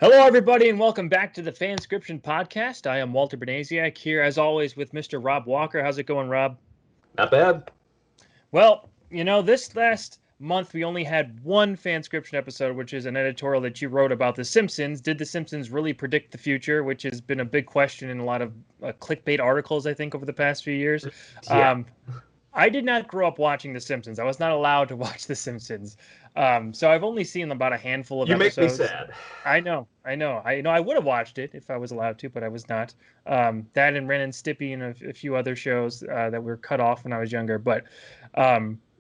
Hello, everybody, and welcome back to the FanScription podcast. I am Walter Benasiak here, as always, with Mr. Rob Walker. How's it going, Rob? Not bad. Well, this last month we only had one FanScription episode, which is an editorial that you wrote about The Simpsons. Did The Simpsons really predict the future? Which has been a big question in a lot of clickbait articles, I think, over the past few years. Yeah. I did not grow up watching The Simpsons. I was not allowed to watch The Simpsons. So I've only seen about a handful of episodes. You make me sad. I know. I would have watched it if I was allowed to, but I was not. That and Ren and Stimpy and a few other shows that were cut off when I was younger. But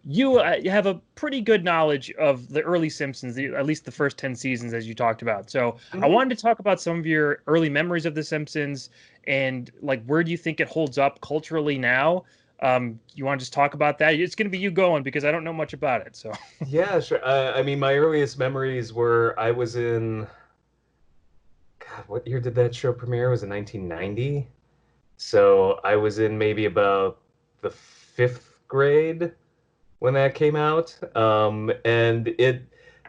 you have a pretty good knowledge of the early Simpsons, at least the first 10 seasons, as you talked about. So I wanted to talk about some of your early memories of The Simpsons and where do you think it holds up culturally now? You want to just talk about that? It's going to be you going because I don't know much about it. So yeah, sure. I mean, my earliest memories were I was in. God, what year did that show premiere? It was in 1990. So I was in maybe about the 5th grade when that came out.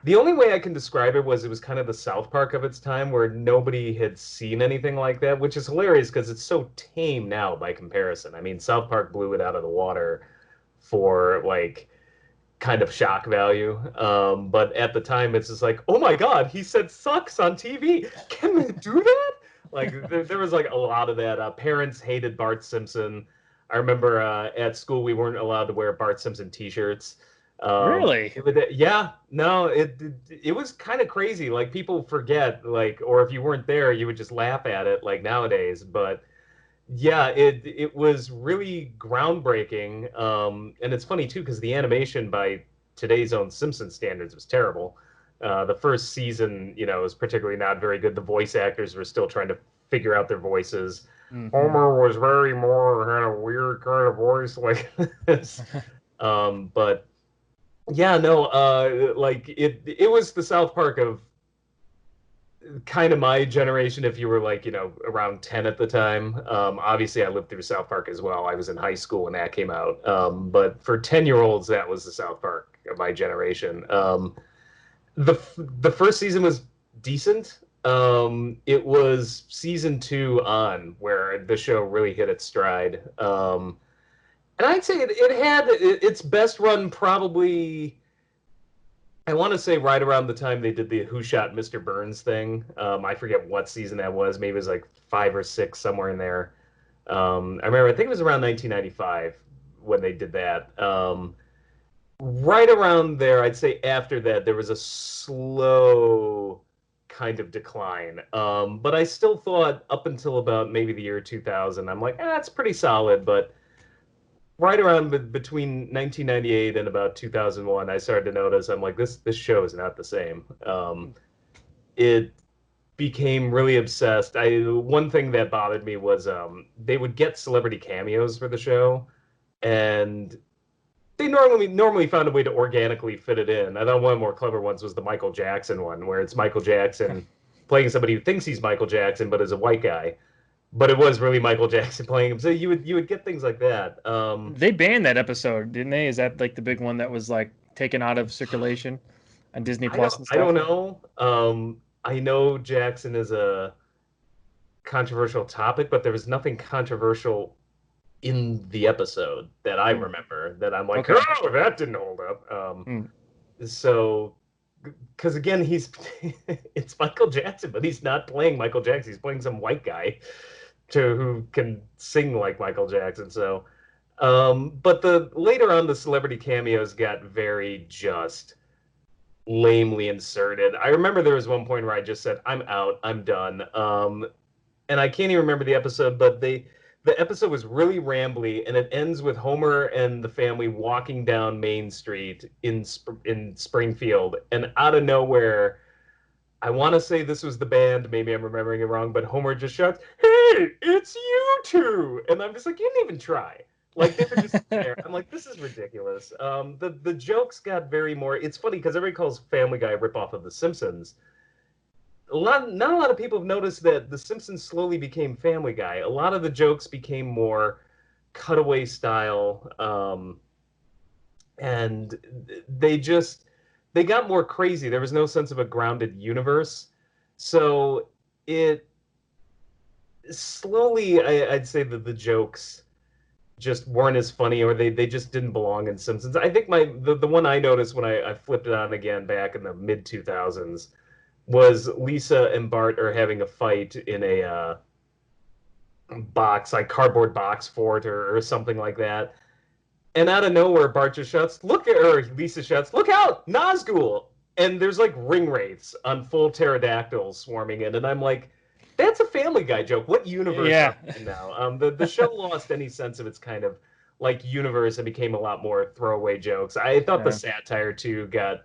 The only way I can describe it was kind of the South Park of its time where nobody had seen anything like that, which is hilarious because it's so tame now by comparison. I mean, South Park blew it out of the water for kind of shock value. But at the time, it's just like, oh my God, he said sucks on TV. Can they do that? There was a lot of that. Parents hated Bart Simpson. I remember at school, we weren't allowed to wear Bart Simpson t-shirts. Really? It was kind of crazy. People forget, or if you weren't there, you would just laugh at it nowadays. But yeah, it was really groundbreaking. And it's funny too, because the animation by today's own Simpsons standards was terrible. The first season, was particularly not very good. The voice actors were still trying to figure out their voices. Mm-hmm. Homer was had a weird kind of voice like this. But yeah, no, it was the South Park of kind of my generation. If you were around 10 at the time, obviously I lived through South Park as well. I was in high school when that came out. But for 10-year-olds, that was the South Park of my generation. The first season was decent. It was season 2 on where the show really hit its stride. And I'd say it had its best run probably, I want to say right around the time they did the Who Shot Mr. Burns thing. I forget what season that was. Maybe it was 5 or 6, somewhere in there. I think it was around 1995 when they did that. Right around there, I'd say after that, there was a slow kind of decline. But I still thought up until about maybe the year 2000, I'm like, it's pretty solid, but right around between 1998 and about 2001, I started to notice, I'm like, this show is not the same. It became really obsessed. One thing that bothered me was they would get celebrity cameos for the show, and they normally found a way to organically fit it in. I thought one of the more clever ones was the Michael Jackson one, where it's Michael Jackson playing somebody who thinks he's Michael Jackson but is a white guy. But it was really Michael Jackson playing him. So you would get things like that. They banned that episode, didn't they? Is that the big one that was taken out of circulation on Disney Plus and stuff? I don't know. I know Jackson is a controversial topic, but there was nothing controversial in the episode that I remember that I'm like, oh, that didn't hold up. So, because again, it's Michael Jackson, but he's not playing Michael Jackson. He's playing some white guy who can sing like Michael Jackson. So, but later on, the celebrity cameos got very just lamely inserted. I remember there was one point where I just said, I'm out, I'm done. And I can't even remember the episode, but the episode was really rambly, and it ends with Homer and the family walking down Main Street in Springfield, and out of nowhere, I want to say this was the band, maybe I'm remembering it wrong, but Homer just shouts, "Hey, it's you two!" And I'm just like, you didn't even try. They were just there. I'm like, this is ridiculous. The jokes got very more. It's funny because everybody calls Family Guy a ripoff of The Simpsons. Not a lot of people have noticed that The Simpsons slowly became Family Guy. A lot of the jokes became more cutaway style, and they got more crazy. There was no sense of a grounded universe. So it slowly, I'd say that the jokes just weren't as funny, or they just didn't belong in Simpsons. I think the one I noticed when I flipped it on again back in the mid 2000s was Lisa and Bart are having a fight in a box, like cardboard box fort or something like that. And out of nowhere, Bart just shouts, "Look!" Or Lisa shouts, "Look out, Nazgul!" And there's like ring wraiths on full pterodactyls swarming in, and I'm like, "That's a Family Guy joke. What universe Yeah. are we in now?" The show lost any sense of its kind of like universe and became a lot more throwaway jokes. I thought the Yeah. satire too got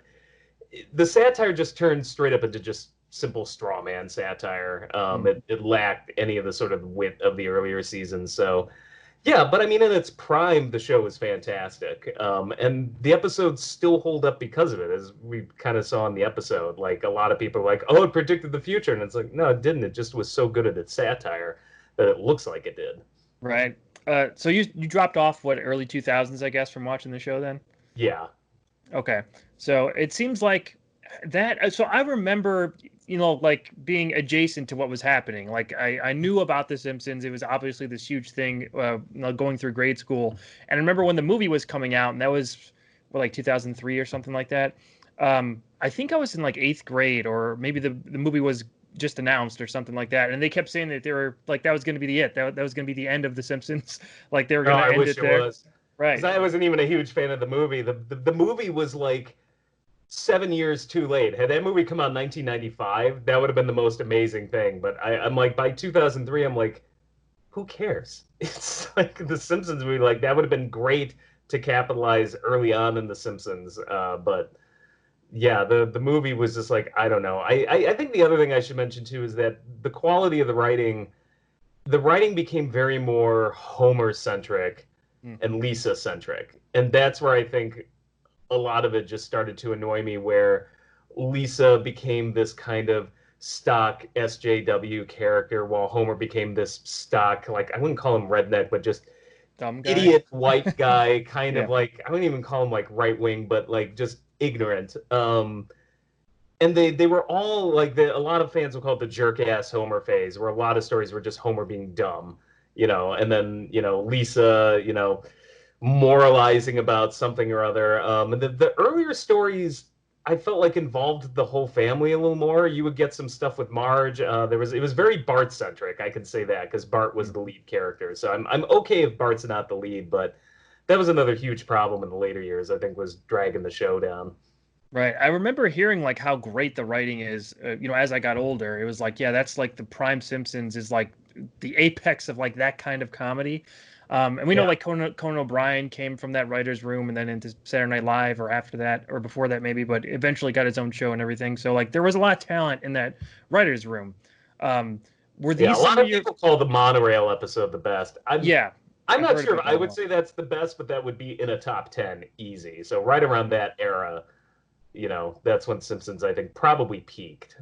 the satire just turned straight up into just simple straw man satire. Mm. It lacked any of the sort of wit of the earlier seasons. So yeah, but I mean, in its prime, the show was fantastic. And the episodes still hold up because of it, as we kind of saw in the episode. Like, a lot of people are like, oh, it predicted the future. And it's like, no, it didn't. It just was so good at its satire that it looks like it did. Right. So you dropped off what early 2000s, I guess, from watching the show then? Yeah. Okay. So it seems like that. So I remember, like being adjacent to what was happening. Like I knew about The Simpsons. It was obviously this huge thing, going through grade school. And I remember when the movie was coming out, and that was what, like 2003 or something like that. I think I was in like eighth grade, or maybe the movie was just announced or something like that. And they kept saying that they were like that was going to be the it. That was going to be the end of The Simpsons. Like they were No, going to I end wish it it there. was. Because Right. I wasn't even a huge fan of the movie. The movie was like 7 years too late. Had that movie come out in 1995, that would have been the most amazing thing. But I'm like, by 2003, I'm like, who cares? It's like the Simpsons movie, like that would have been great to capitalize early on in the Simpsons. But yeah, the movie was just like, I don't know. I think the other thing I should mention too is that the quality of the writing became very more Homer centric Mm. and Lisa centric, and that's where I think a lot of it just started to annoy me, where Lisa became this kind of stock SJW character while Homer became this stock, like, I wouldn't call him redneck, but just Dumb guy. idiot white guy, kind of Yeah. like, I wouldn't even call him like right wing, but like just ignorant. And they were all like, a lot of fans will call it the jerk ass Homer phase, where a lot of stories were just Homer being dumb, and then Lisa, moralizing about something or other. And the earlier stories, I felt like involved the whole family a little more. You would get some stuff with Marge. It was very Bart centric. I can say that because Bart was Mm. the lead character. So I'm okay if Bart's not the lead, but that was another huge problem in the later years. I think was dragging the show down. Right. I remember hearing like how great the writing is. As I got older, it was like, yeah, that's like the prime Simpsons is like the apex of like that kind of comedy. And we know Yeah. like Conan O'Brien came from that writer's room and then into Saturday Night Live or after that or before that maybe, but eventually got his own show and everything. So like there was a lot of talent in that writer's room. Um, were Yeah, a these some lot of of your? people call the monorail episode the best. Yeah, I'm I've not heard sure if about I that would one. say that's the best, but that would be in a top 10 easy. So right around that era, that's when Simpsons, I think, probably peaked.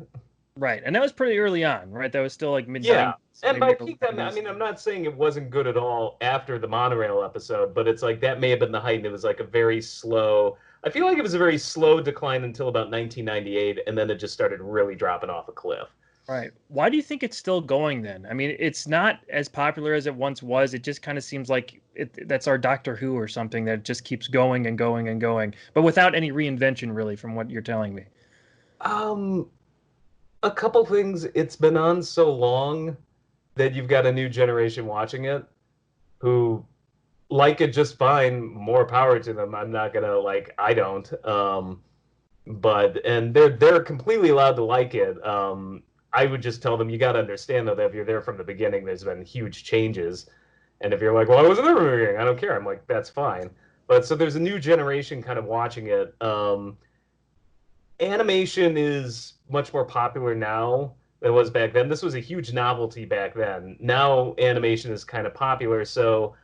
Right, and that was pretty early on, right? That was still like mid Yeah. '90s, And by maybe early peak, I '90s. mean, I'm not saying it wasn't good at all after the monorail episode, but it's like that may have been the height. And it was like a very slow, I feel like it was a very slow decline until about 1998, and then it just started really dropping off a cliff. Right. Why do you think it's still going then? I mean, it's not as popular as it once was. It just kind of seems like that's our Doctor Who or something that just keeps going and going and going, but without any reinvention, really, from what you're telling me. Um, a couple things. It's been on so long that you've got a new generation watching it who like it just fine. More power to them. I'm not gonna like. I don't. But and they're completely allowed to like it. I would just tell them you got to understand though that if you're there from the beginning, there's been huge changes. And if you're like, well, I wasn't there from the beginning, I don't care. I'm like, that's fine. But so there's a new generation kind of watching it. Animation is much more popular now than it was back then. This was a huge novelty back then. Now animation is kind of popular, so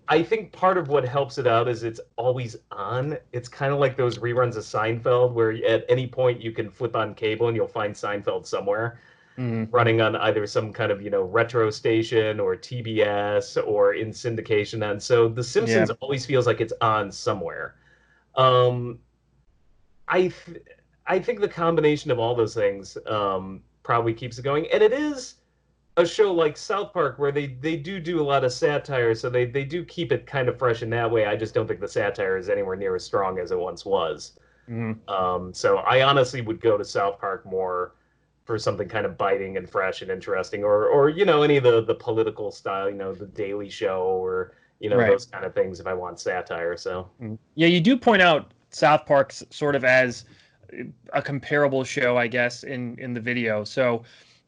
I think part of what helps it out is it's always on. It's kind of like those reruns of Seinfeld, where at any point you can flip on cable and you'll find Seinfeld somewhere Hmm. running on either some kind of retro station or TBS or in syndication. And so The Yeah. Simpsons always feels like it's on somewhere. Um, I th- I think the combination of all those things probably keeps it going. And it is a show like South Park where they do a lot of satire, so they do keep it kind of fresh in that way. I just don't think the satire is anywhere near as strong as it once was. So I honestly would go to South Park more for something kind of biting and fresh and interesting, or any of the political style, the Daily Show, or those kind of things if I want satire. So yeah, you do point out South Park's sort of as a comparable show, I guess, in the video. So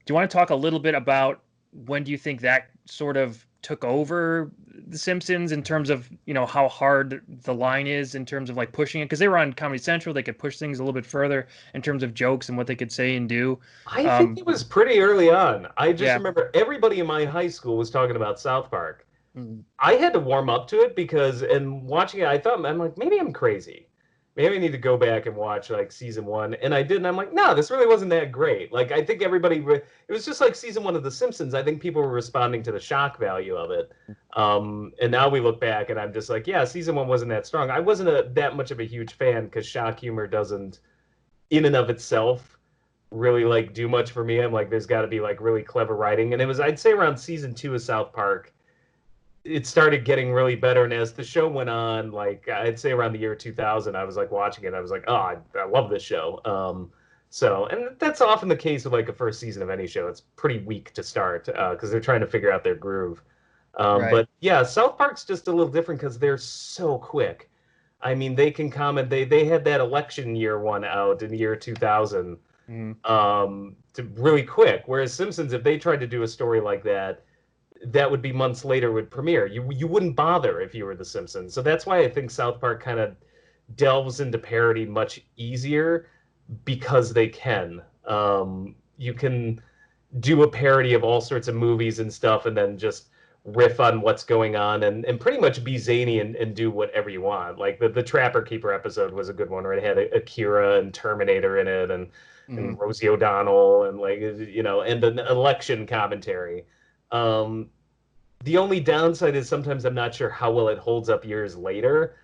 do you want to talk a little bit about when do you think that sort of took over The Simpsons in terms of, how hard the line is in terms of like pushing it? Because they were on Comedy Central, they could push things a little bit further in terms of jokes and what they could say and do. I think it was pretty early on. I just Yeah. remember everybody in my high school was talking about South Park. Mhm. I had to warm up to it because, and watching it, I'm like, maybe I'm crazy. Maybe I need to go back and watch like season 1. And I did, and I'm like, no, this really wasn't that great. Like, I think it was just like season 1 of The Simpsons. I think people were responding to the shock value of it. And now we look back, and I'm just like, yeah, season 1 wasn't that strong. I wasn't that much of a huge fan because shock humor doesn't, in and of itself, really like do much for me. I'm like, there's got to be like really clever writing. And it was, I'd say, around season 2 of South Park, it started getting really better. And as the show went on, like I'd say around the year 2000, I was like watching it. I was like, oh, I love this show. And that's often the case with like a first season of any show. It's pretty weak to start because they're trying to figure out their groove. But yeah, South Park's just a little different because they're so quick. I mean, they can comment. They had that election year one out in the year 2000 to really quick. Whereas Simpsons, if they tried to do a story like that, that would be months later would premiere. You wouldn't bother if you were The Simpsons. So that's why I think South Park kind of delves into parody much easier because they can. You can do a parody of all sorts of movies and stuff and then just riff on what's going on and pretty much be zany and do whatever you want. Like the Trapper Keeper episode was a good one where it had Akira and Terminator in it and Rosie O'Donnell and and an election commentary. The only downside is sometimes I'm not sure how well it holds up years later.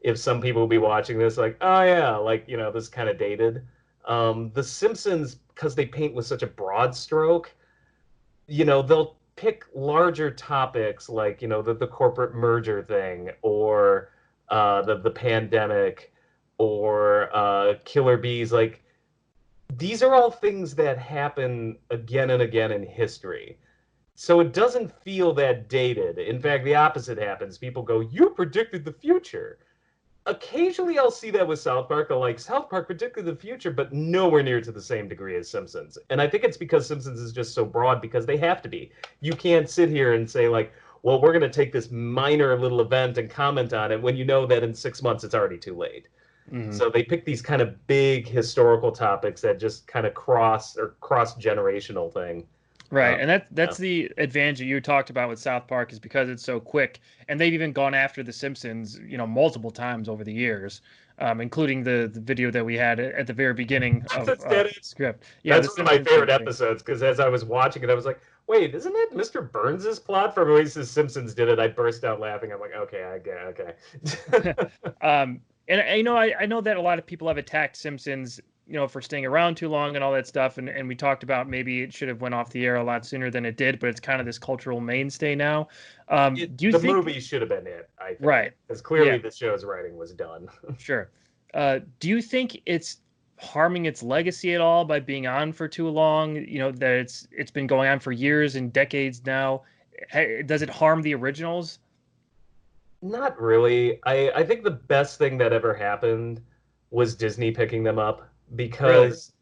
If some people will be watching this like, oh yeah, this is kind of dated. The Simpsons, because they paint with such a broad stroke, they'll pick larger topics like, the corporate merger thing or the pandemic or killer bees. Like, these are all things that happen again and again in history. So it doesn't feel that dated. In fact, the opposite happens. People go, you predicted the future. Occasionally I'll see that with South Park. I'll like, South Park predicted the future, but nowhere near to the same degree as Simpsons. And I think it's because Simpsons is just so broad because they have to be. You can't sit here and say like, well, we're going to take this minor little event and comment on it when you know that in 6 months it's already too late. So they pick these kind of big historical topics that just kind of cross-generational thing. Right, and that's the advantage that you talked about with South Park is because it's so quick, and they've even gone after The Simpsons, multiple times over the years, including the video that we had at the very beginning of script. Yeah, that's one of my favorite episodes because as I was watching it, I was like, "Wait, isn't it Mr. Burns' plot from at least The Simpsons did it?" I burst out laughing. I'm like, "Okay, I get it, okay." And I know that a lot of people have attacked Simpsons, for staying around too long and all that stuff. And we talked about maybe it should have went off the air a lot sooner than it did, but it's kind of this cultural mainstay now. Do you think the movie should have been it? I think. Right. Because clearly the show's writing was done. Sure. Do you think it's harming its legacy at all by being on for too long? That it's been going on for years and decades now. Does it harm the originals? Not really. I think the best thing that ever happened was Disney picking them up. Because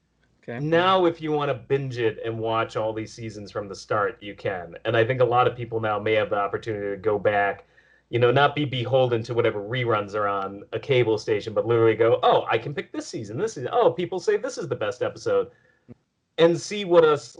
now if you want to binge it and watch all these seasons from the start, you can. And I think a lot of people now may have the opportunity to go back, not be beholden to whatever reruns are on a cable station, but literally go, oh, I can pick this season. This is, oh, people say this is the best episode. And see what us,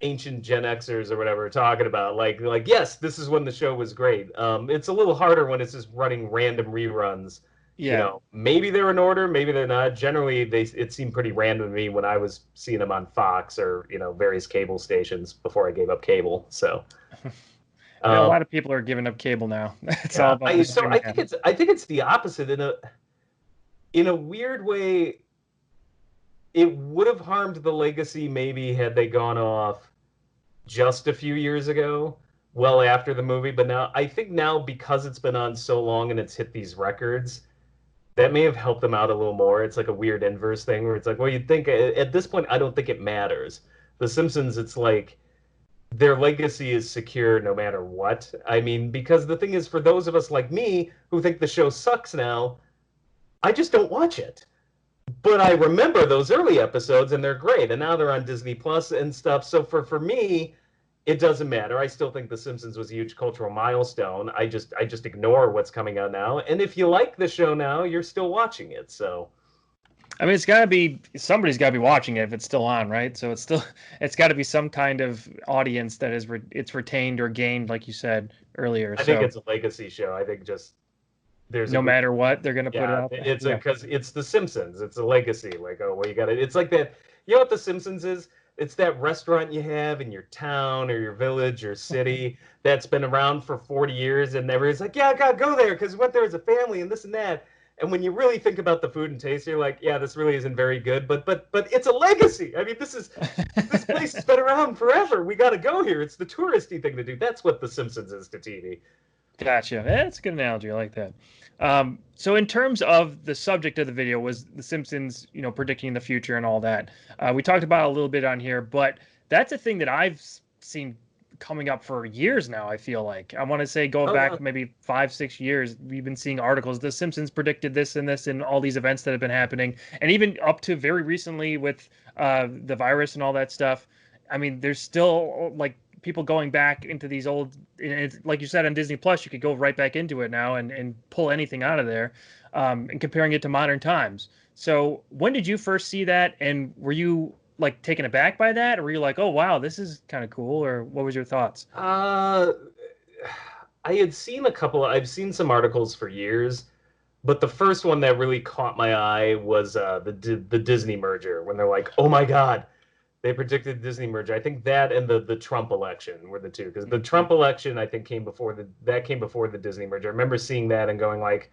ancient Gen Xers or whatever are talking about. Like, yes, this is when the show was great. It's a little harder when it's just running random reruns. Yeah. Maybe they're in order, maybe they're not. Generally, it seemed pretty random to me when I was seeing them on Fox or various cable stations before I gave up cable. So, a lot of people are giving up cable now. It's all about I think it's the opposite in a weird way. it would have harmed the legacy maybe had they gone off just a few years ago, well after the movie. But now I think now because it's been on so long and it's hit these records, that may have helped them out a little more. It's like a weird inverse thing where it's like, well, you'd think at this point, I don't think it matters. The Simpsons, it's like their legacy is secure no matter what. I mean, because the thing is, for those of us like me who think the show sucks now, I just don't watch it. But I remember those early episodes and they're great. And now they're on Disney Plus and stuff. So for me, it doesn't matter. I still think The Simpsons was a huge cultural milestone. I just ignore what's coming out now. And if you like the show now, you're still watching it. So I mean, somebody's got to be watching it if it's still on, right? So it's got to be some kind of audience that it's retained or gained, like you said earlier. I think it's a legacy show. I think just there's no matter what they're gonna put it out there. It's because it's The Simpsons. It's a legacy. Like, oh, well, you got it. It's like that. You know what The Simpsons is? It's that restaurant you have in your town or your village or city that's been around for 40 years, and everybody's like, yeah, I gotta go there because we went there as a family and this and that. And when you really think about the food and taste, you're like, yeah, this really isn't very good, but it's a legacy. I mean, this place has been around forever. We got to go here. It's the touristy thing to do. That's what The Simpsons is to TV. Gotcha. That's a good analogy. I like that. So in terms of the subject of the video was The Simpsons, predicting the future and all that. We talked about it a little bit on here, but that's a thing that I've seen coming up for years now. I feel like I want to say going back maybe 5-6 years, we've been seeing articles. The Simpsons predicted this and this and all these events that have been happening, and even up to very recently with the virus and all that stuff. I mean, there's still like people going back into these old, like you said on Disney Plus, you could go right back into it now and pull anything out of there, and comparing it to modern times. So when did you first see that, and were you like taken aback by that, or were you like, oh wow, this is kind of cool, or what was your thoughts? I had seen I've seen some articles for years, but the first one that really caught my eye was the Disney merger, when they're like, oh my God, they predicted Disney merger. I think that and the Trump election were the two, because the Trump election I think came before the Disney merger. I remember seeing that and going like,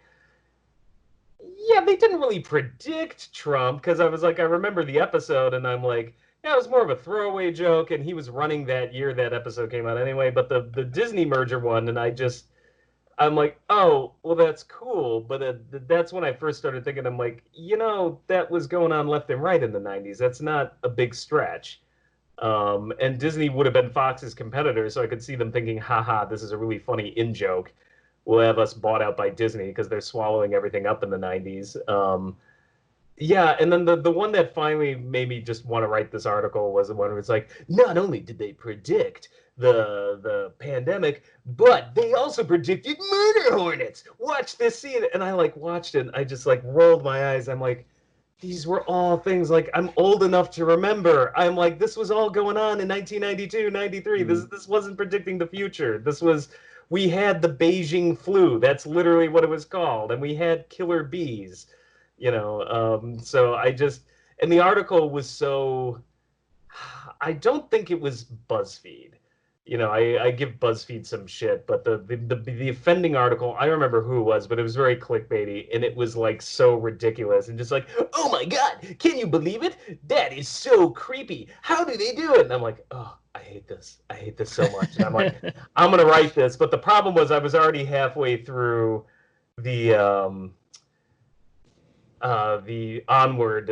yeah, they didn't really predict Trump, because I was like, I remember the episode and I'm like, yeah, it was more of a throwaway joke and he was running that year that episode came out anyway. But the Disney merger one, and I'm like, oh, well, that's cool. But that's when I first started thinking, I'm like, that was going on left and right in the 90s. That's not a big stretch. And Disney would have been Fox's competitor, so I could see them thinking, haha, this is a really funny in-joke. We'll have us bought out by Disney because they're swallowing everything up in the 90s. Yeah, and then the one that finally made me just want to write this article was the one where it's like, not only did they predict the pandemic, but they also predicted murder hornets. Watch this scene. And I like watched it and I just like rolled my eyes. I'm like, these were all things like I'm old enough to remember. I'm like, this was all going on in 1992, 93. This wasn't predicting the future. We had the Beijing flu. That's literally what it was called. And we had killer bees, so and the article was so, I don't think it was BuzzFeed. I give BuzzFeed some shit, but the offending article, I remember who it was, but it was very clickbaity, and it was like so ridiculous and just like, oh my God, can you believe it? That is so creepy. How do they do it? And I'm like, oh, I hate this. I hate this so much. And I'm like, I'm gonna write this. But the problem was I was already halfway through the Onward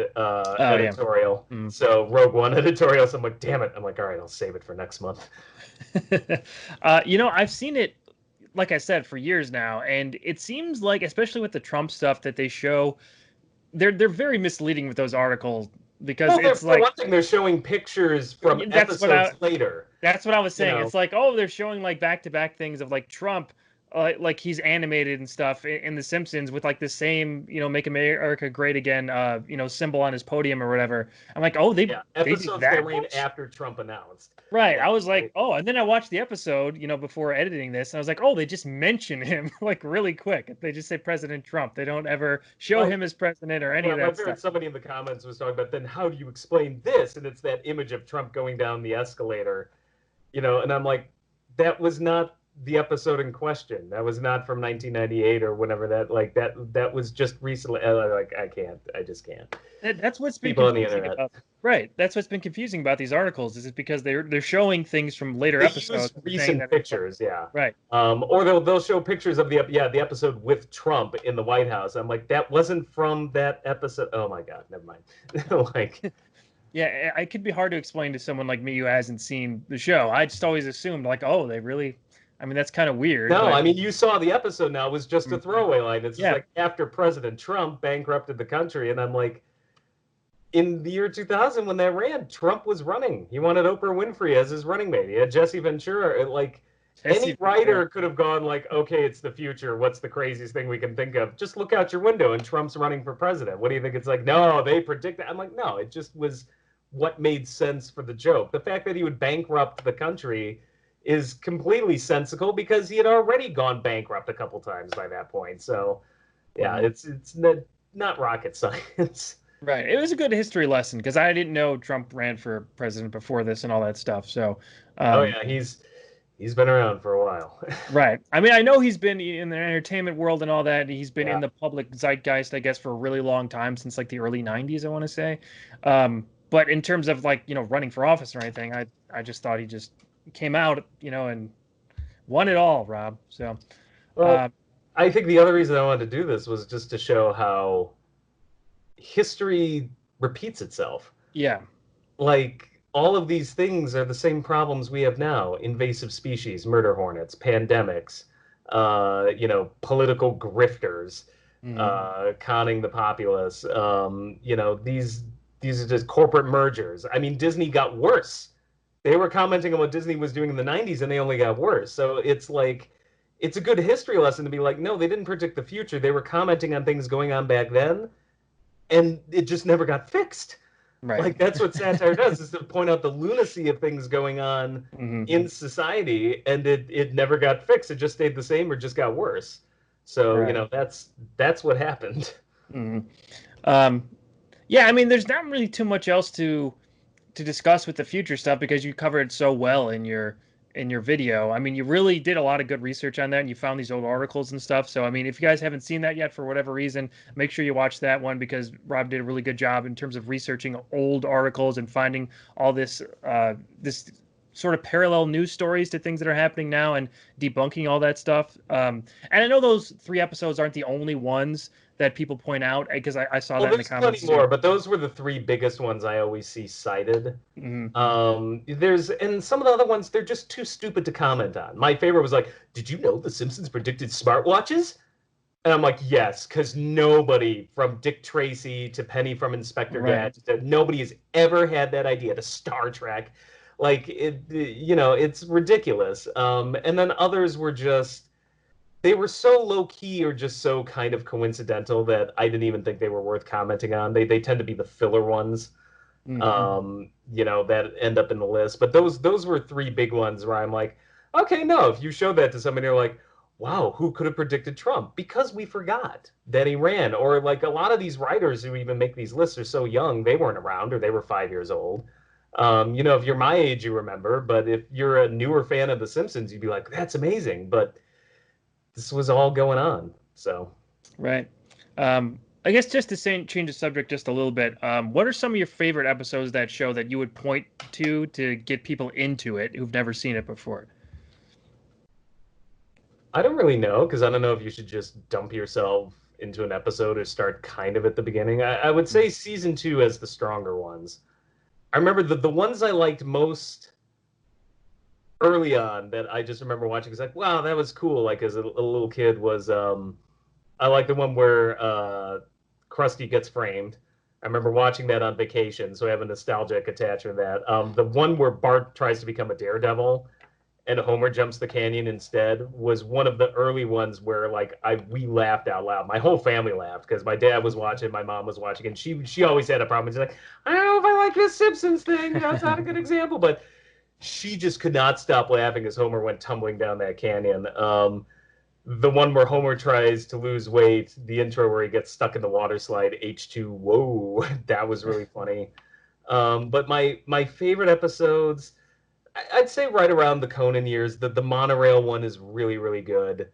editorial. Yeah. So Rogue One editorial. So I'm like, damn it. I'm like, all right, I'll save it for next month. I've seen it, like I said, for years now, and it seems like, especially with the Trump stuff that they show, they're very misleading with those articles, because it's like, for one thing, they're showing pictures from episodes later. That's what I was saying. It's like, oh, they're showing like back-to-back things of like Trump, like he's animated and stuff in The Simpsons with like the same, Make America Great Again, symbol on his podium or whatever. I'm like, oh, episodes that ran after Trump announced. Right. I was like, oh, and then I watched the episode, before editing this, and I was like, oh, they just mention him like really quick. They just say President Trump. They don't ever show him as president or any of that stuff. Somebody in the comments was talking about, then how do you explain this? And it's that image of Trump going down the escalator, and I'm like, that was not the episode in question. That was not from 1998 or whenever that was just recently. I just can't. That's what's been People on the confusing internet. about. Right. That's what's been confusing about these articles is because they're showing things from later They episodes use saying recent that pictures, yeah. right. Or they'll show pictures of the episode with Trump in the White House. I'm like, that wasn't from that episode. Oh my God, never mind. Like, yeah, it could be hard to explain to someone like me who hasn't seen the show. I just always assumed like, oh, they really. I mean, that's kind of weird. no, But I mean, you saw the episode now. It was just a throwaway line. It's just yeah, like after President Trump bankrupted the country, and I'm like, in the year 2000 when that ran, Trump was running. He wanted Oprah Winfrey as his running mate. He had Jesse Ventura. Like, any writer could have gone like, okay, it's the future. What's the craziest thing we can think of? Just look out your window and Trump's running for president. What do you think? It's like, no, they predict that. I'm like, no, it just was what made sense for the joke. The fact that he would bankrupt the country is completely sensical because he had already gone bankrupt a couple times by that point. So, yeah, it's not rocket science. Right. It was a good history lesson because I didn't know Trump ran for president before this and all that stuff. So, oh yeah, he's been around for a while. right. I mean, I know he's been in the entertainment world and all that. He's been Yeah. in the public zeitgeist, I guess, for a really long time, since like the early 90s, I want to say. But in terms of like, running for office or anything, I just thought he just came out, and won it all, Rob. So, Well, I think the other reason I wanted to do this was just to show how history repeats itself. yeah. Like, all of these things are the same problems we have now: invasive species, murder hornets, pandemics, political grifters, conning the populace. These are just corporate mergers. I mean, Disney got worse. They were commenting on what Disney was doing in the 90s and they only got worse. So it's like, it's a good history lesson to be like, no, they didn't predict the future. They were commenting on things going on back then and it just never got fixed. Right. Like, that's what satire does, is to point out the lunacy of things going on in society, and it never got fixed. It just stayed the same or just got worse. So, right. That's what happened. Yeah, I mean, there's not really too much else to discuss with the future stuff because you covered it so well in your video. I mean, you really did a lot of good research on that and you found these old articles and stuff. So, I mean, if you guys haven't seen that yet for whatever reason, make sure you watch that one because Rob did a really good job in terms of researching old articles and finding all this this sort of parallel news stories to things that are happening now and debunking all that stuff. And I know those 3 episodes aren't the only ones that people point out because I saw that in the comments. There's plenty more, but those were the 3 biggest ones I always see cited. And some of the other ones, they're just too stupid to comment on. My favorite was like, did you know the Simpsons predicted smartwatches? And I'm like, yes, because nobody from Dick Tracy to Penny from Inspector Gadget, nobody has ever had that idea to Star Trek. Like, it's ridiculous. And then others were just, they were so low key or just so kind of coincidental that I didn't even think they were worth commenting on. They tend to be the filler ones, that end up in the list. But those were 3 big ones where I'm like, okay, no, if you showed that to somebody, they're like, wow, who could have predicted Trump? Because we forgot that he ran. Or like a lot of these writers who even make these lists are so young, they weren't around or they were 5 years old. If you're my age, you remember. But if you're a newer fan of The Simpsons, you'd be like, that's amazing. But this was all going on. So, right. I guess just to change the subject just a little bit, what are some of your favorite episodes of that show that you would point to get people into it who've never seen it before? I don't really know, because I don't know if you should just dump yourself into an episode or start kind of at the beginning. I would say season 2 has the stronger ones. I remember the ones I liked most early on that I just remember watching. It's like, wow, that was cool. Like, as a little kid was, I like the one where Krusty gets framed. I remember watching that on vacation, so I have a nostalgic attachment to that. The one where Bart tries to become a daredevil and Homer jumps the canyon instead was one of the early ones where we laughed out loud. My whole family laughed because my dad was watching, my mom was watching, and she always had a problem. She's like, I don't know if I like this Simpsons thing. That's not a good example, but she just could not stop laughing as Homer went tumbling down that canyon. The one where Homer tries to lose weight, the intro where he gets stuck in the water slide, H2, whoa, that was really funny. But my favorite episodes, I'd say right around the Conan years. The monorail one is really, really good.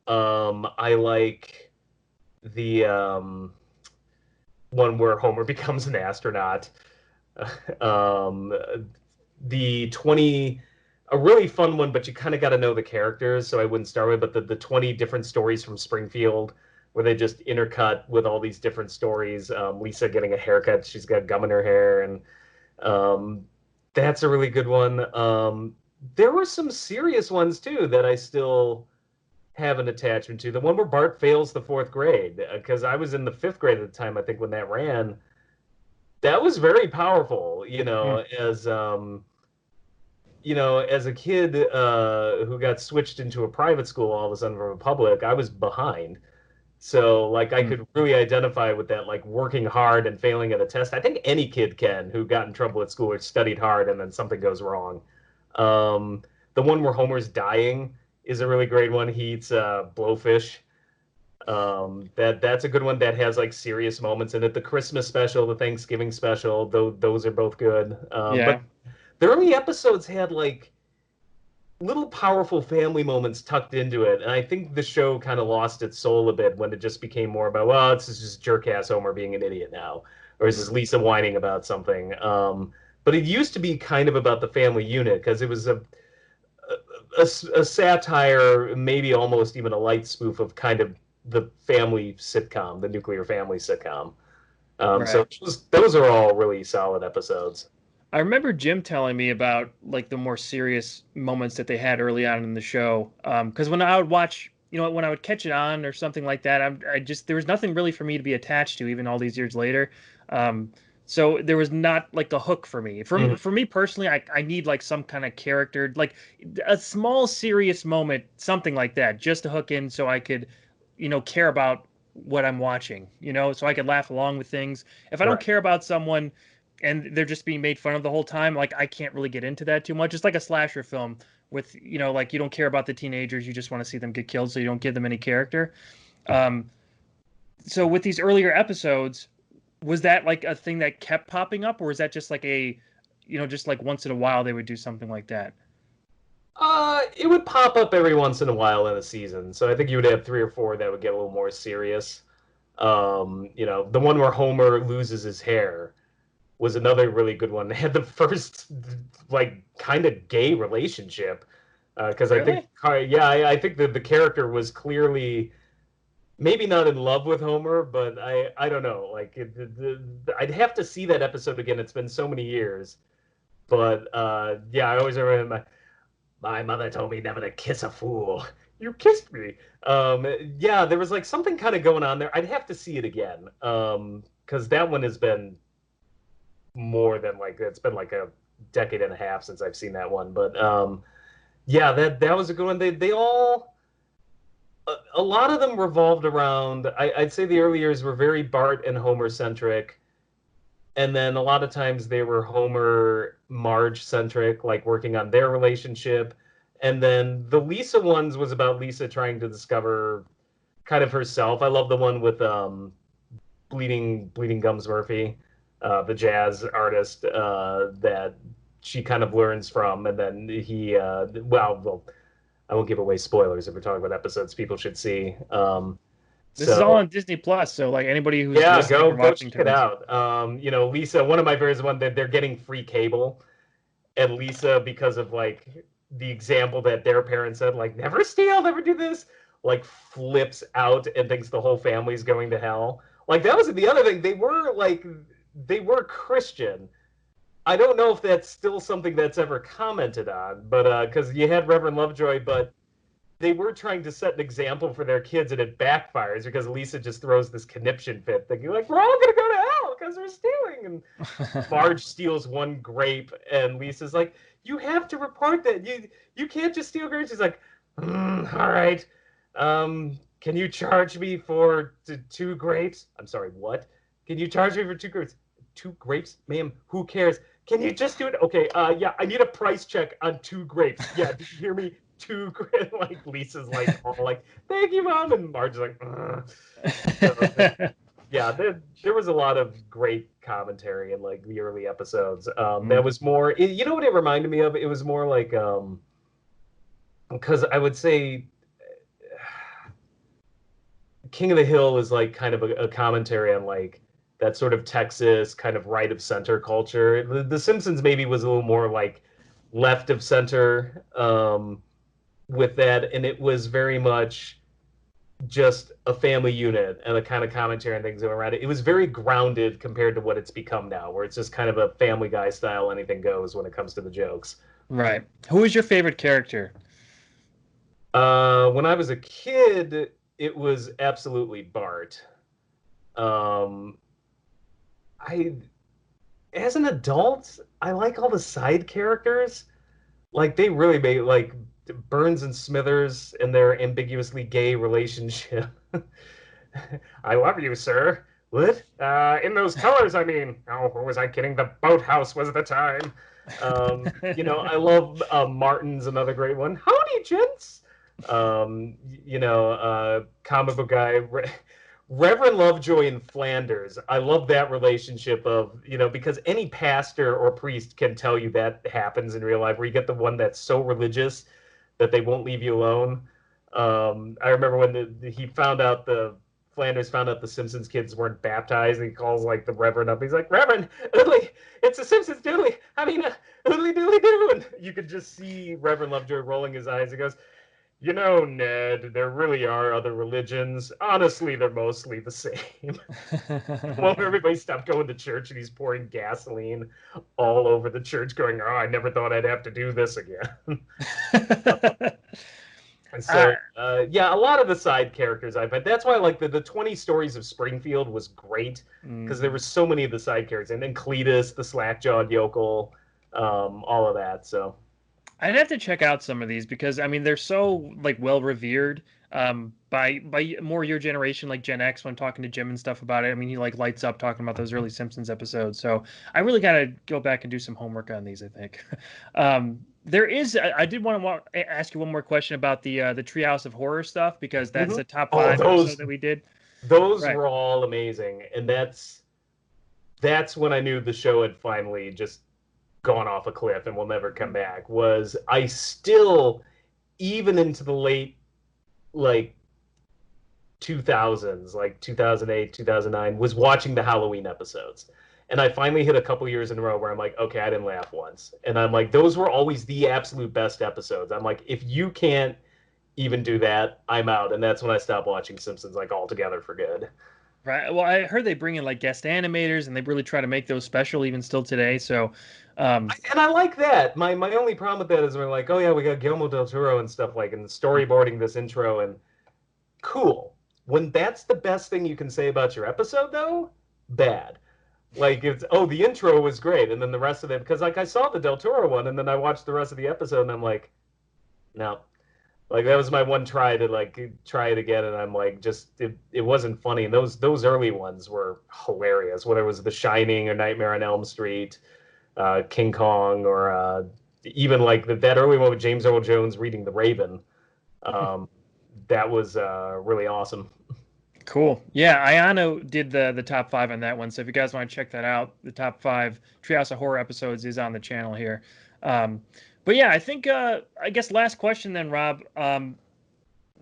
I like the one where Homer becomes an astronaut. Um, the 20, a really fun one, but you kind of got to know the characters, so I wouldn't start with. But the 20 different stories from Springfield, where they just intercut with all these different stories. Lisa getting a haircut, she's got gum in her hair, and um, that's a really good one. There were some serious ones too that I still have an attachment to. The one where Bart fails the fourth grade, because I was in the fifth grade at the time, I think, when that ran. That was very powerful, Hmm. as a kid who got switched into a private school all of a sudden from a public. I was behind. So like I Hmm. could really identify with that, like working hard and failing at a test. I think any kid can who got in trouble at school or studied hard and then something goes wrong. Um, the one where Homer's dying is a really great one. He eats blowfish. That's a good one that has like serious moments in it. The Christmas special, the Thanksgiving special, those are both good. But Yeah. the early episodes had like little powerful family moments tucked into it, and I think the show kind of lost its soul a bit when it just became more about, well, it's just jerk ass Homer being an idiot now, or is this Lisa whining about something? But it used to be kind of about the family unit because it was a satire, maybe almost even a light spoof of kind of the family sitcom, the nuclear family sitcom. So Right. those are all really solid episodes. I remember Jim telling me about like the more serious moments that they had early on in the show. Because when I would watch, when I would catch it on or something like that, I just there was nothing really for me to be attached to, even all these years later. Um, so there was not like the hook for me. Mhm. For me personally, I need like some kind of character, like a small serious moment, something like that, just to hook in, so I could, care about what I'm watching. So I could laugh along with things. If I don't Right. care about someone and they're just being made fun of the whole time, like I can't really get into that too much. It's like a slasher film with, like you don't care about the teenagers, you just want to see them get killed, so you don't give them any character. um so with these earlier episodes, was that like a thing that kept popping up, or is that just like just like once in a while they would do something like that? It would pop up every once in a while in a season. So I think you would have three or four that would get a little more serious. The one where Homer loses his hair was another really good one. They had the first like kind of gay relationship because I think, Really? yeah, I think that the character was clearly maybe not in love with Homer, but I don't know. Like I'd have to see that episode again. It's been so many years, but yeah, I always remember my mother told me never to kiss a fool. You kissed me. Yeah, there was like something kind of going on there. I'd have to see it again. Because that one has been more than like it's been like a decade and a half since I've seen that one. But yeah, that was a good one. They all a lot of them revolved around. I'd say the early years were very Bart and Homer centric, and then a lot of times they were Homer Marge centric, like working on their relationship. And then the Lisa ones was about Lisa trying to discover kind of herself. I love the one with Bleeding Gums Murphy, the jazz artist that she kind of learns from, and then well, I won't give away spoilers if we're talking about episodes people should see. This is all So on Disney Plus, so like anybody who's yeah, listening or go watching check to it this. out. Lisa, one of my favorites, one that they're getting free cable, and Lisa, because of like the example that their parents said, like never steal, never do this, like flips out and thinks the whole family's going to hell. Like that was the other thing. They were Christian. I don't know if that's still something that's ever commented on, but because you had Reverend Lovejoy, but they were trying to set an example for their kids, and it backfires because Lisa just throws this conniption fit, thinking like we're all gonna go to hell because we're stealing. And Marge steals one grape, and Lisa's like, "You have to report that. You can't just steal grapes." She's like, "All right. Can you charge me for two grapes?" I'm sorry, what? Can you charge me for two grapes? Two grapes, ma'am? Who cares? Can you just do it? Okay. Yeah, I need a price check on two grapes. Yeah, did you hear me? Two grapes. Like Lisa's like all like, "Thank you, mom," and Marge's like, Ugh. So, yeah, yeah, there was a lot of great commentary in like the early episodes. That was more, you know what it reminded me of? It was more like, because I would say King of the Hill is like kind of a commentary on like that sort of Texas kind of right of center culture. The Simpsons maybe was a little more like left of center with that, and it was very much just a family unit and a kind of commentary and things around it. It was very grounded compared to what it's become now, where it's just kind of a Family Guy style, anything goes when it comes to the jokes. Right. Who is your favorite character? When I was a kid, it was absolutely Bart. Um, I, as an adult, I like all the side characters. Like they really made like Burns and Smithers and their ambiguously gay relationship. I love you, sir. What? In those colors, I mean. Oh, who was I kidding? The boathouse was the time. I love Martin's another great one. Howdy, gents. Comic book guy. Reverend Lovejoy in Flanders. I love that relationship of, because any pastor or priest can tell you that happens in real life, where you get the one that's so religious that they won't leave you alone. I remember when Flanders found out the Simpsons kids weren't baptized, and he calls like the Reverend up. He's like, Reverend, Oodly, it's the Simpsons doodly. I mean, Oodly doodly doo. And you could just see Reverend Lovejoy rolling his eyes. He goes, Ned, there really are other religions. Honestly, they're mostly the same. Won't everybody stop going to church, and he's pouring gasoline all over the church, going, oh, I never thought I'd have to do this again. And so, a lot of the side characters but that's why like the 20 Stories of Springfield was great, because there were so many of the side characters, and then Cletus, the slack-jawed yokel, all of that, so. I'd have to check out some of these because I mean they're so like well revered by more your generation, like Gen X, when talking to Jim and stuff about it. I mean he like lights up talking about those early Simpsons episodes. So I really gotta go back and do some homework on these, I think. There is I did want to ask you one more question about the Treehouse of Horror stuff, because that's the top 5 episode that we did. Those were all amazing, and that's when I knew the show had finally just gone off a cliff and will never come back. Was I still, even into the late like 2000s, like 2008, 2009, was watching the Halloween episodes. And I finally hit a couple years in a row where I'm like, okay, I didn't laugh once. And I'm like, those were always the absolute best episodes. I'm like, if you can't even do that, I'm out. And that's when I stopped watching Simpsons like altogether for good. Right. Well, I heard they bring in like guest animators, and they really try to make those special even still today. So, and I like that. My only problem with that is we're like, oh yeah, we got Guillermo del Toro and stuff like, and storyboarding this intro, and cool. When that's the best thing you can say about your episode, though, bad. Like it's the intro was great, and then the rest of it, because like I saw the Del Toro one, and then I watched the rest of the episode, and I'm like, no. Like that was my one try to like try it again, and I'm like, it wasn't funny. And those early ones were hilarious. Whether it was The Shining or Nightmare on Elm Street, King Kong, or even like that early one with James Earl Jones reading The Raven. That was really awesome. Cool. Yeah, Ayano did the top 5 on that one. So if you guys want to check that out, the top 5 Treehouse of Horror episodes is on the channel here. But yeah, I think I guess last question then, Rob.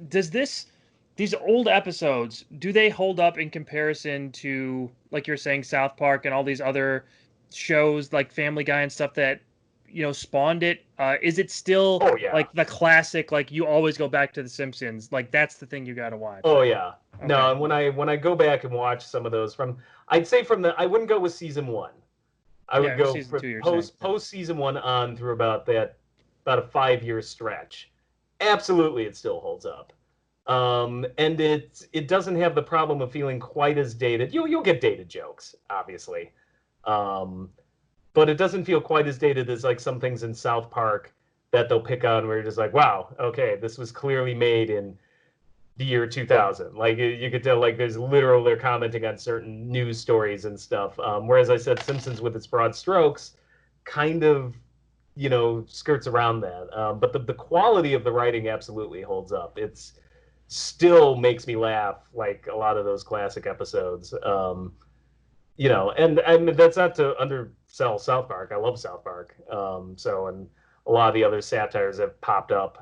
Does these old episodes, do they hold up in comparison to, like you're saying, South Park and all these other shows like Family Guy and stuff that spawned it? Is it still like the classic, like you always go back to The Simpsons, like that's the thing you got to watch? Oh yeah. Okay. No, and when I go back and watch some of those I wouldn't go with season 1. I would go post season 1 on through about a 5-year stretch. Absolutely, it still holds up. And it doesn't have the problem of feeling quite as dated. You'll get dated jokes, obviously. But it doesn't feel quite as dated as like some things in South Park that they'll pick on where you're just like, wow, okay, this was clearly made in the year 2000. Like you could tell, like they're commenting on certain news stories and stuff. Whereas I said Simpsons with its broad strokes kind of, skirts around that. But the quality of the writing absolutely holds up. still makes me laugh, like a lot of those classic episodes. And that's not to undersell South Park. I love South Park. And a lot of the other satires have popped up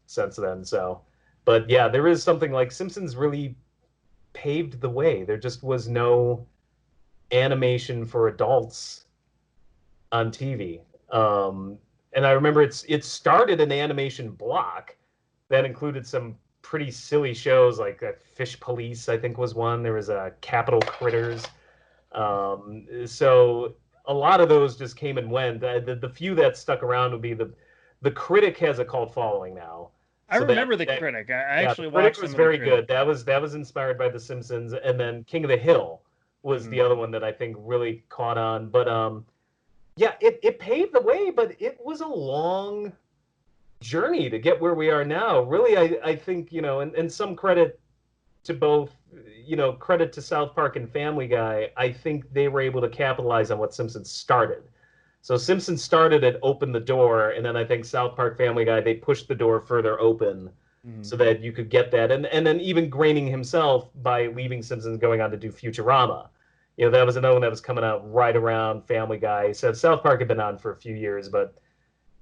since then. So, but yeah, there is something like Simpsons really paved the way. There just was no animation for adults on TV. And I remember it started an animation block that included some pretty silly shows like Fish Police, I think was one. There was Capital Critters. So a lot of those just came and went. The few that stuck around would be the Critic has a cult following now. I remember the Critic. I Yeah, actually the Critic watched was some of the very Critic. good. That was inspired by The Simpsons, and then King of the Hill was the other one that I think really caught on. But yeah, it paved the way, but it was a long journey to get where we are now. Really, I think, and some credit to both, credit to South Park and Family Guy. I think they were able to capitalize on what Simpsons started. So Simpsons started it, opened the door, and then I think South Park, Family Guy, they pushed the door further open so that you could get that. And then even Groening himself by leaving Simpsons going on to do Futurama. That was another one that was coming out right around Family Guy. So South Park had been on for a few years, but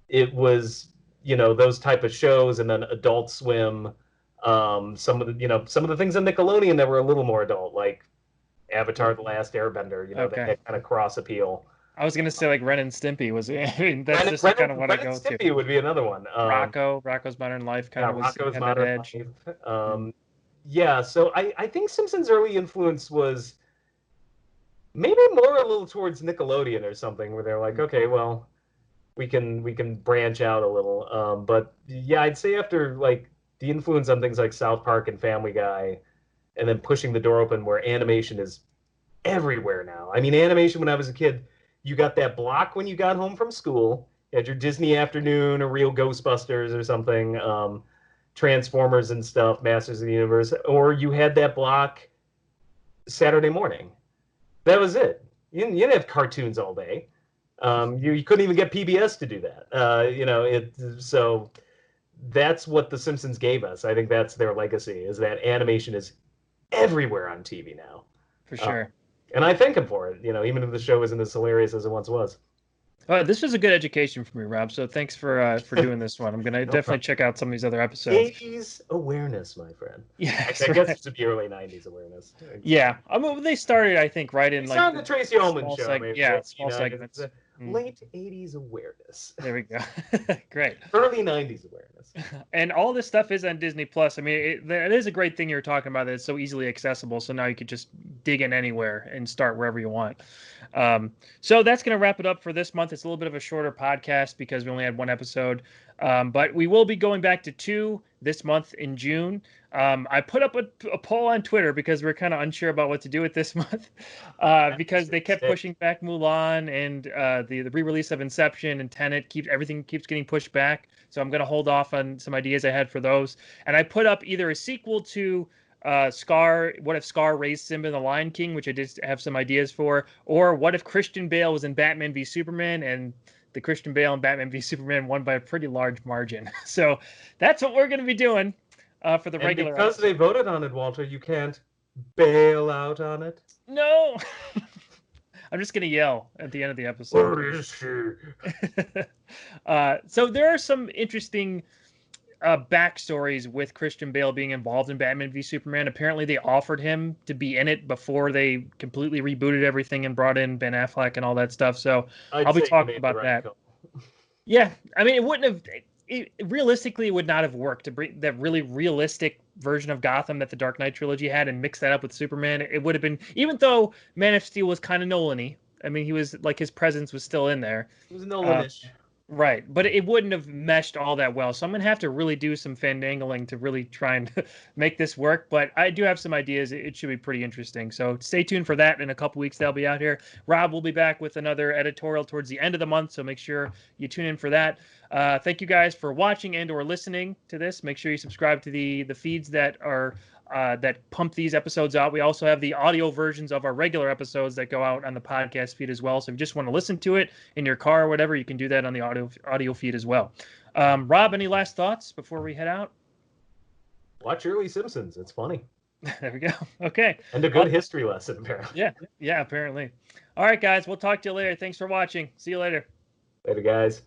it was, those type of shows, and then Adult Swim, some of the things on Nickelodeon that were a little more adult, like Avatar: The Last Airbender, Okay. that kind of cross appeal. I was gonna say like Ren and Stimpy was. I mean, that's Ren, just Ren, kind of what I Ren and go to. Stimpy would be another one. Rocco's Modern Life kind Yeah, of was Rocco's had that Modern edge. Life. Yeah, so I think Simpsons' early influence was maybe more a little towards Nickelodeon or something, where they're like, okay, well, we can branch out a little. But yeah, I'd say after like the influence on things like South Park and Family Guy, and then pushing the door open where animation is everywhere now. I mean, animation when I was a kid, you got that block when you got home from school. You had your Disney afternoon or Real Ghostbusters or something, Transformers and stuff, Masters of the Universe, or you had that block Saturday morning. That was it. You didn't have cartoons all day. You couldn't even get PBS to do that. So that's what The Simpsons gave us. I think that's their legacy, is that animation is everywhere on TV now. For Uh, sure. and I thank him for it, even if the show isn't as hilarious as it once was. This was a good education for me, Rob. So thanks for doing this one. I'm gonna No definitely problem. check out some of these other episodes. 80s awareness, my friend. Yes, I guess right. it's the early 90s awareness. Yeah, I mean, they started, I think, right in It's like on the Tracy Ullman small show, maybe yeah, late small 89. It's segments. late 80s awareness. There we go. Great. Early 90s awareness. And all this stuff is on Disney Plus. I mean, it is a great thing you're talking about that it's so easily accessible. So now you could just dig in anywhere and start wherever you want. So that's going to wrap it up for this month. It's a little bit of a shorter podcast because we only had one episode. But we will be going back to 2 this month in June. I put up a poll on Twitter because we're kind of unsure about what to do with this month because they kept pushing back Mulan and the re-release of Inception and Tenet. Everything keeps getting pushed back. So I'm going to hold off on some ideas I had for those. And I put up either a sequel to Scar, what if Scar raised Simba in the Lion King, which I did have some ideas for, or what if Christian Bale was in Batman v Superman, and the Christian Bale and Batman v Superman won by a pretty large margin. So that's what we're going to be doing for the regular. And because they voted on it, Walter, you can't bail out on it. No. I'm just going to yell at the end of the episode. Where is she? So there are some interesting backstories with Christian Bale being involved in Batman v Superman. Apparently, they offered him to be in it before they completely rebooted everything and brought in Ben Affleck and all that stuff. So I'll be talking about that. Yeah, I mean, it wouldn't have. Realistically, it would not have worked to bring that really realistic version of Gotham that the Dark Knight trilogy had and mix that up with Superman. It would have been, even though Man of Steel was kind of Nolan-y. I mean, he was like, his presence was still in there. It was Nolan-ish. Right, but it wouldn't have meshed all that well. So I'm going to have to really do some fandangling to really try and make this work. But I do have some ideas. It should be pretty interesting. So stay tuned for that. In a couple weeks, they'll be out here. Rob will be back with another editorial towards the end of the month. So make sure you tune in for that. Thank you guys for watching and or listening to this. Make sure you subscribe to the feeds that are that pump these episodes out. We also have the audio versions of our regular episodes that go out on the podcast feed as well. So if you just want to listen to it in your car or whatever, you can do that on the audio feed as well. Rob, any last thoughts before we head out? Watch early Simpsons. It's funny. There we go. Okay. And a good history lesson, apparently. Yeah. Yeah, apparently. All right, guys. We'll talk to you later. Thanks for watching. See you later. Later, guys.